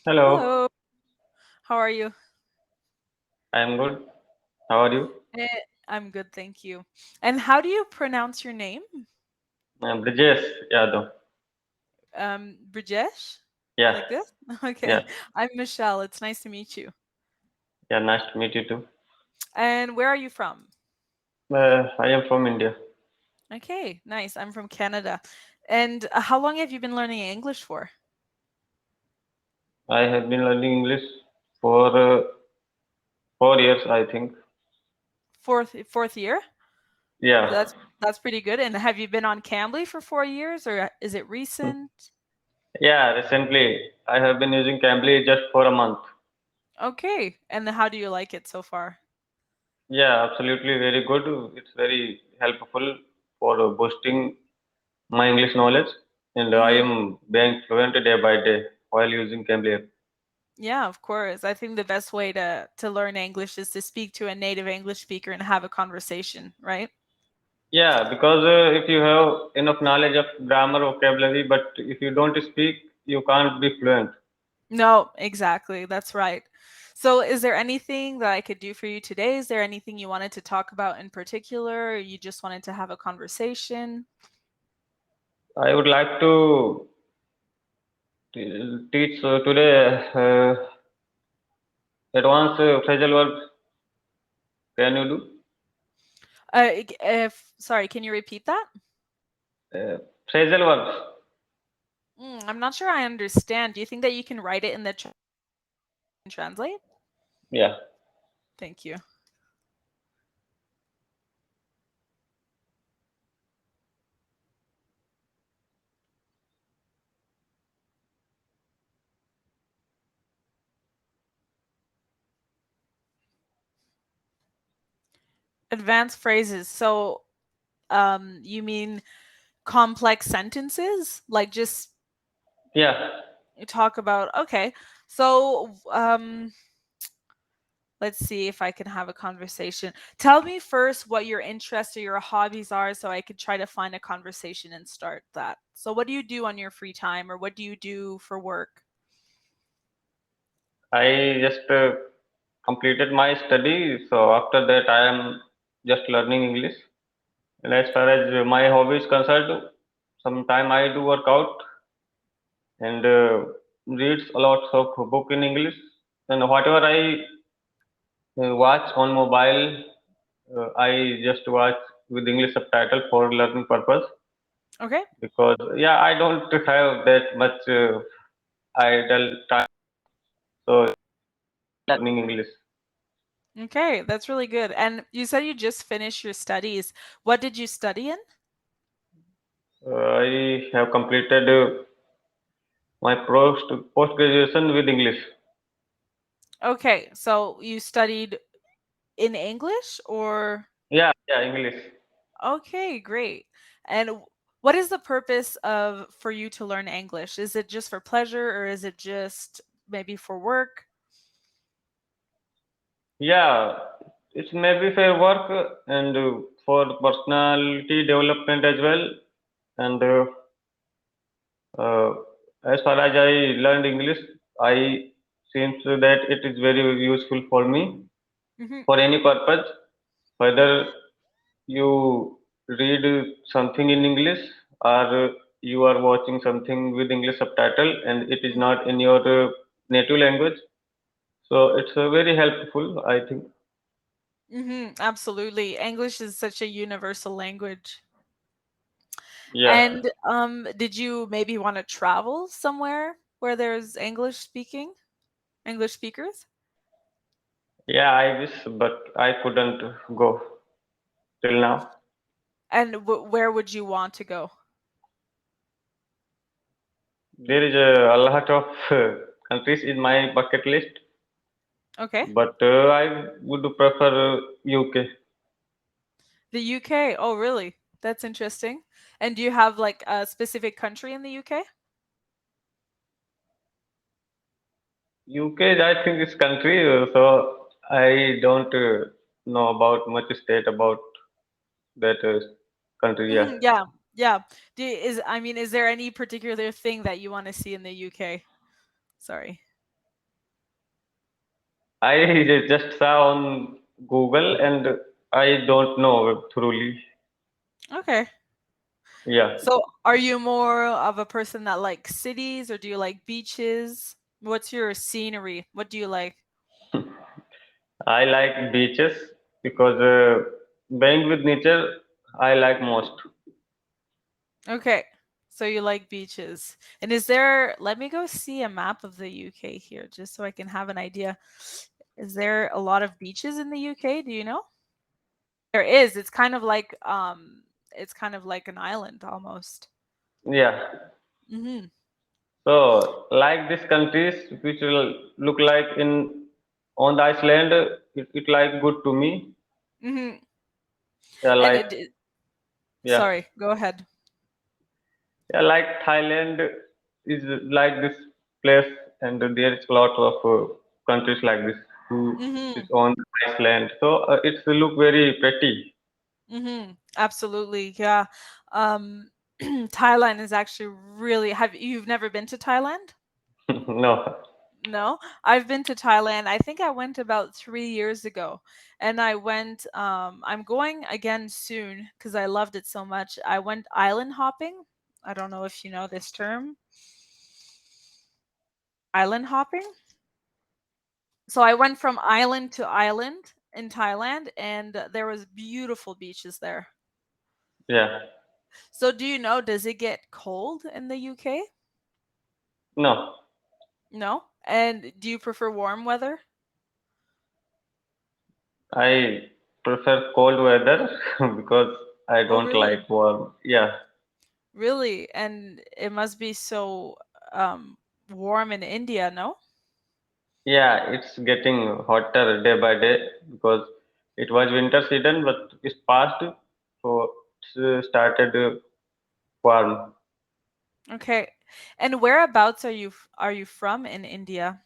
Hello, Hello, how are you? I'm good. How are you? Eh, I'm good, thank you. And how do you pronounce your name? Brijesh Yadav. Brijesh? Yeah, Like this? Okay. yeah, I'm Michelle. It's nice to meet you. yeah. Nice to meet you too. And where are you from? I am from India. Okay, nice. I'm from Canada. And how long have you been learning English for? I have been learning English for 4 years, I think. Fourth year? Yeah, That's pretty good. And have you been on Cambly for 4 years, or is it recent? yeah. Recently, I have been using cambly just for a month. Okay. And how do you like it so far? Yeah, absolutely very good. It's very helpful for boosting my English knowledge, and I Mm-hmm. am being fluent day by day while using cambly. Yeah, of course. I think the best way to learn English is to speak to a native English speaker and have a conversation, right? Yeah, because if you have enough knowledge of grammar, vocabulary, but if you don't speak, you can't be fluent. No, exactly. That's right. So, is there anything that I could do for you today? Is there anything you wanted to talk about in particular, or you just wanted to have a conversation? I would like to teach today advanced phrasal verbs. Can you do? If sorry, can you repeat that? Uh, Phrasal verbs. I'm not sure I understand. Do you think that you can write it in the and translate? Yeah. Thank you. Advanced phrases. So, you mean complex sentences? Like just Yeah. talk about okay. So, let's see if I can have a conversation. Tell me first what your interests or your hobbies are so I could try to find a conversation and start that. So, what do you do on your free time or what do you do for work? I just completed my study, so after that I am just learning English. And as far as my hobby is concerned, sometime I do work out and reads a lot of book in English. And whatever I watch on mobile, I just watch with English subtitle for learning purpose Okay. because yeah, I don't have that much idle time, so learning English. Okay, that's really good. And you said you just finished your studies. What did you study in? I have completed my post graduation with English. Okay, so you studied in English or Yeah, yeah, English. okay, great. And what is the purpose of for you to learn English? Is it just for pleasure or is it just maybe for work? Yeah, it's maybe for work and for personality development as well. And Uh, as far as I learned English, I seems that it is very useful for me Mhm. for any purpose. Whether you read something in English or you are watching something with English subtitle and it is Mhm. not in your native language, so it's very helpful, I think. Mhm. Absolutely. English is such a universal language. Yeah, And did you maybe want to travel somewhere where there's English speakers? yeah, I wish, but I couldn't go till now. And where would you want to go? There is a lot of countries in my bucket list. Okay. But I would prefer UK. The UK. Oh, really? That's interesting. And do you have like a specific country in the UK? UK, I think is country, so I don't know about much state about that country. Yeah, Yeah. Yeah. Is I mean, is there any particular thing that you want to see in the UK? Sorry. I just saw on Google and I don't know truly. Okay. Yeah, So, are you more of a person that likes cities or do you like beaches? What's your scenery? What do you like? I like beaches because being with nature I like most. Okay. So you like beaches. And is there, let me go see a map of the UK here just so I can have an idea. Is there a lot of beaches in the UK? Do you know? There is. It's kind of like an island almost. Yeah. Mhm. So like these countries which will look like in on the Iceland, it like good to me. Mhm. Yeah, And like it yeah, sorry, go ahead. yeah, like Thailand is like this place, and there is a lot of countries like this who is Mhm. on Iceland. So it's look very pretty. Mhm. Absolutely. Yeah. Um Thailand is actually really have you've never been to Thailand? No, No, I've been to Thailand. I think I went about 3 years ago, and I'm going again soon because I loved it so much. I went island hopping. I don't know if you know this term, island hopping. So I went from island to island in Thailand, and there was beautiful beaches there. yeah, So do you know, does it get cold in the UK? no. No? And do you prefer warm weather? I prefer cold weather because I Oh, don't really? like warm. Yeah, Really? And it must be so um warm in India, no? yeah, it's getting hotter day by day because it was winter season, but it's past, so it's started warm. Okay. And whereabouts are you from in India?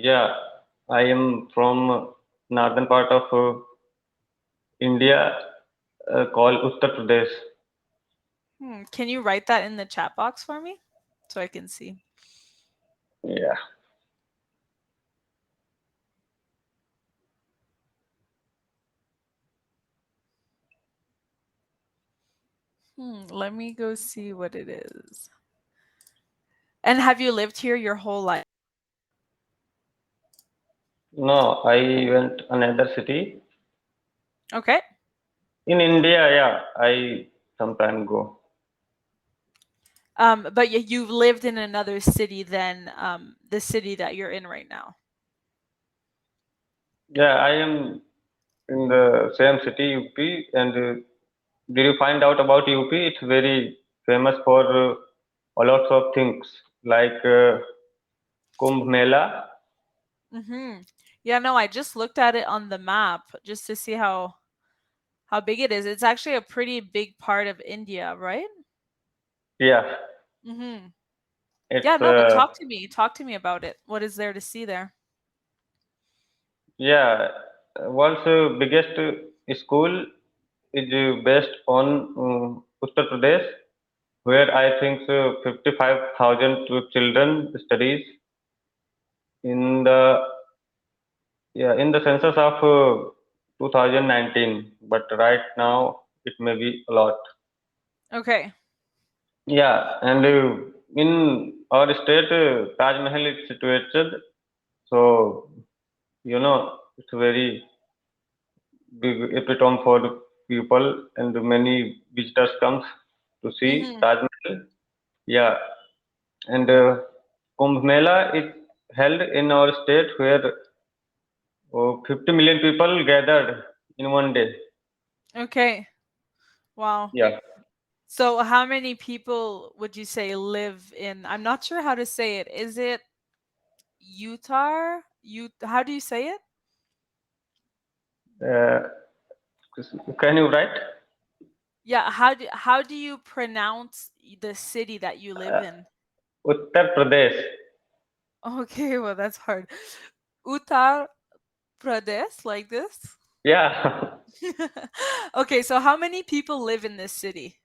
Yeah, I am from northern part of India, called Uttar Pradesh. Can you write that in the chat box for me so I can see? Yeah, Let me go see what it is. And have you lived here your whole life? no, I went another city Okay. in India. Yeah, I sometime go. But you've lived in another city than the city that you're in right now. Yeah, I am in the same city, UP, and did you find out about UP? It's very famous for a lots of things like Kumbh Mela. Mm-hmm. Yeah, no, I just looked at it on the map just to see how big it is. It's actually a pretty big part of India, right? Yeah, Mm-hmm. Yeah, it's no, but talk to me. Talk to me about it. What is there to see there? yeah, world's biggest school is based on Uttar Pradesh, where I think 55,000 children studies in the in the census of 2019. But right now it may be a lot. Okay. Yeah, and in our state, Taj Mahal is situated. So it's very big epitome for the people, and many visitors comes to see Mm-hmm. Taj Mahal. Yeah, and Kumbh Mela is held in our state where 50 million people gathered in one day. Okay. Wow. Yeah, So how many people would you say live in, I'm not sure how to say it. Is it Utah? How do you say it? uh, can you write? Yeah, how do you pronounce the city that you live Uh, in? Uttar Pradesh. Okay, well that's hard. Uttar Pradesh, like this? Yeah, Okay, so how many people live in this city?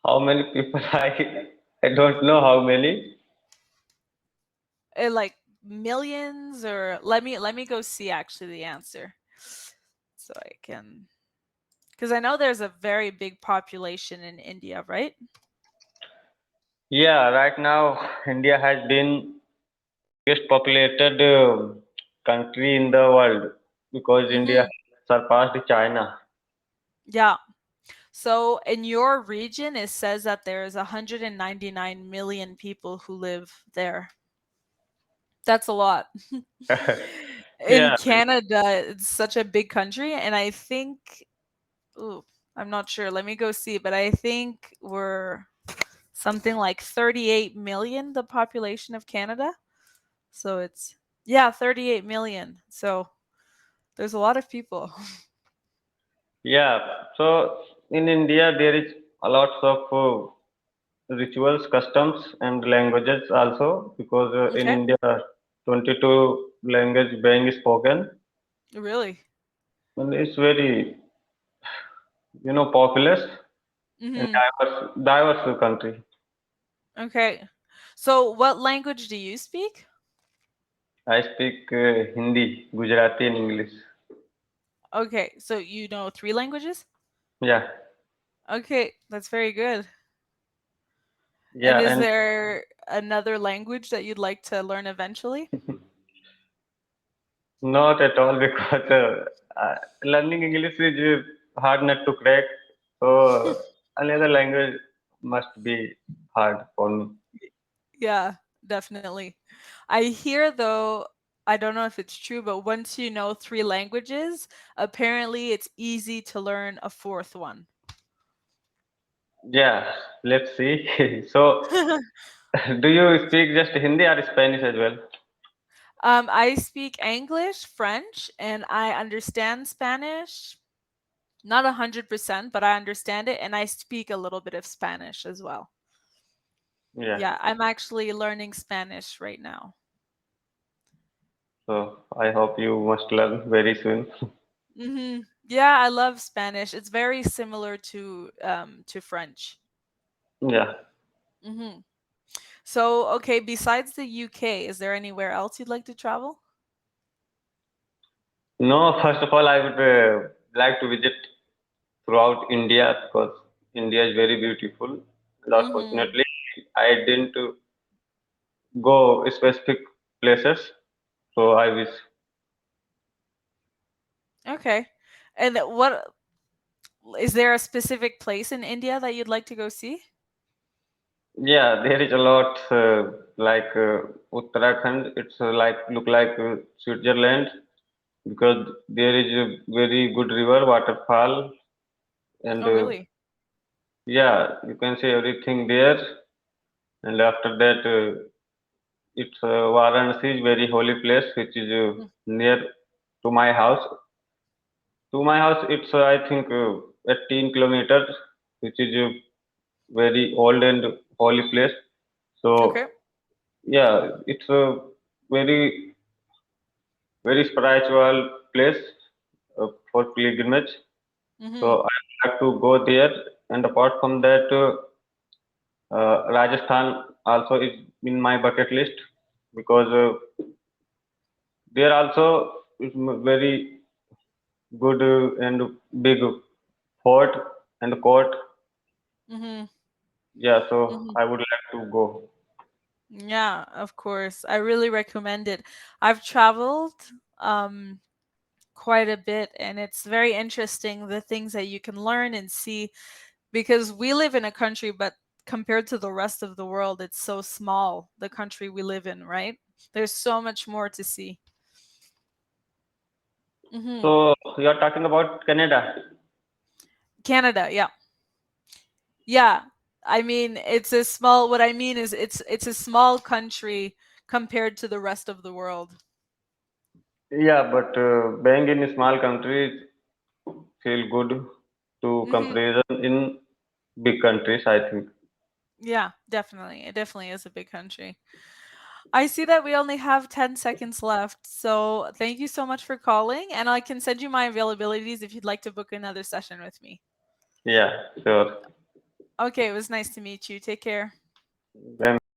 how many people? I don't know how many. Like millions, or let me go see actually the answer so I can, because I know there's a very big population in India, right? Yeah, right now India has been biggest populated country in the world because India Mhm. surpassed China. Yeah. So in your region, it says that there's 199 million people who live there. That's a lot. In Yeah, Canada, it's such a big country, and I think, ooh, I'm not sure. Let me go see, but I think we're something like 38 million, the population of Canada. So it's, yeah, 38 million. So there's a lot of people. yeah. So in India there is a lots of rituals, customs, and languages also because in Okay. India 22 language being spoken Really? and it's very populous and Mhm. diverse country. Okay. So what language do you speak? I speak Hindi, Gujarati, and English. Okay, so you know 3 languages? Yeah, Okay, that's very good. yeah, And is and there another language that you'd like to learn eventually? not at all because learning English is hard nut to crack. So another language must be hard for me. Yeah, definitely. I hear though, I don't know if it's true, but once you know 3 languages, apparently it's easy to learn a 4th one. Yeah, let's see. So, do you speak just Hindi or Spanish as well? I speak English, French, and I understand Spanish. Not 100%, but I understand it, and I speak a little bit of Spanish as well. Yeah. Yeah, I'm actually learning Spanish right now. So I hope you must learn very soon. Yeah, I love Spanish. It's very similar to French. Yeah. Mhm. So, okay, besides the UK, is there anywhere else you'd like to travel? No, first of all, I would like to visit throughout India because India is very beautiful. And Mhm. unfortunately, I didn't go specific places. So I wish. Okay. And what is there a specific place in India that you'd like to go see? Yeah, there is a lot like Uttarakhand. It's like look like Switzerland because there is a very good river, waterfall, and Oh, really? yeah, you can see everything there. And after that, it's Varanasi is very holy place, which is near to my house. To my house, it's I think 18 kilometers, which is a very old and holy place. Okay. So yeah, it's a very very spiritual place for pilgrimage. Mhm. So I have to go there. And apart from that, Rajasthan also is in my bucket list because there also is very good and big fort and court. Mhm. Yeah, so Mhm. I would like to go. Yeah, of course. I really recommend it. I've traveled um quite a bit, and it's very interesting the things that you can learn and see, because we live in a country, but compared to the rest of the world, it's so small, the country we live in, right? There's so much more to see. Mhm. So you are talking about Canada. Canada, yeah. Yeah. I mean, it's a small what I mean is it's a small country compared to the rest of the world. Yeah, but being in a small country feel good to Mhm. comparison in big countries, I think. Yeah, definitely. It definitely is a big country. I see that we only have 10 seconds left. So, thank you so much for calling, and I can send you my availabilities if you'd like to book another session with me. Yeah, sure. Okay, it was nice to meet you. Take care. Then